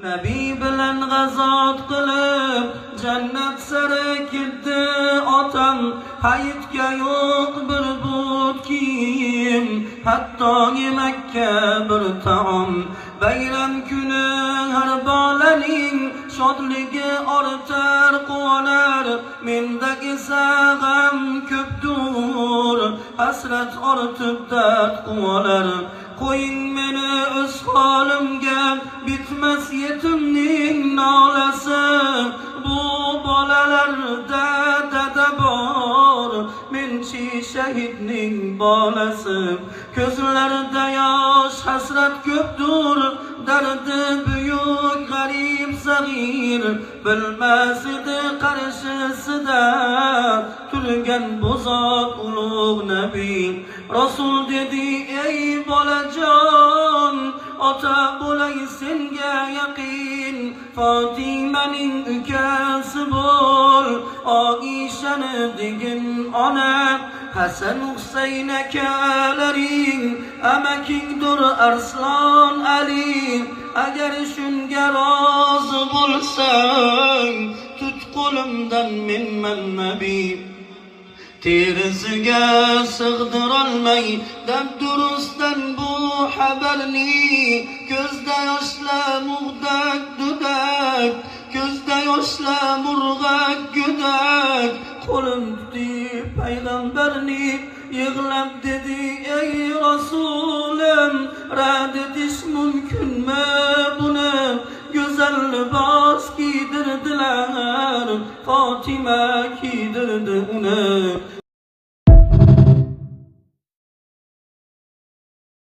Nabiy bilan g'azot qilib jannat sari ketdi otam, hayitga yo'q bir but kiyim, hatto yemakka bir taom. Bayram kuni har bolaning shodligi ortar quvonar, mendagi g'am ko'pdur, hasrat ortib dard quvolar. Qo'ying meni o'z holimga, bitmas yetimning nolasi. Bu bolalarda dada bor, menchi shahidning bolasi. Ko'zlarida yosh hasrat ko'pdur, dardi buyuk g'arib sag'ir, bilmas edi qarshisida turgan bu zot ulug' nabiy. Rasul dedi ey bolajon, ota bo'lay senga yaqin, Fotimaning ukasi bo'l, Oishani degin ona, Hasan Husayn akalaring, amakingdur Arslon Ali. Agar shunga rozi bo'lsang, tut qo'limdan menman nabiy. Terisiga sig'dirolmay dabdurustdan bu xabarni, ko'zda yoshlar mug'dak dudak, ko'zda yoshlar murg'ak gudak. Qo'lim tutib payg'ambarni yig'lab dedi ey Rasulim, rad etish mumkinmi buni? Go'zal libos kiydirdilar, Fatima kiydirdi uni.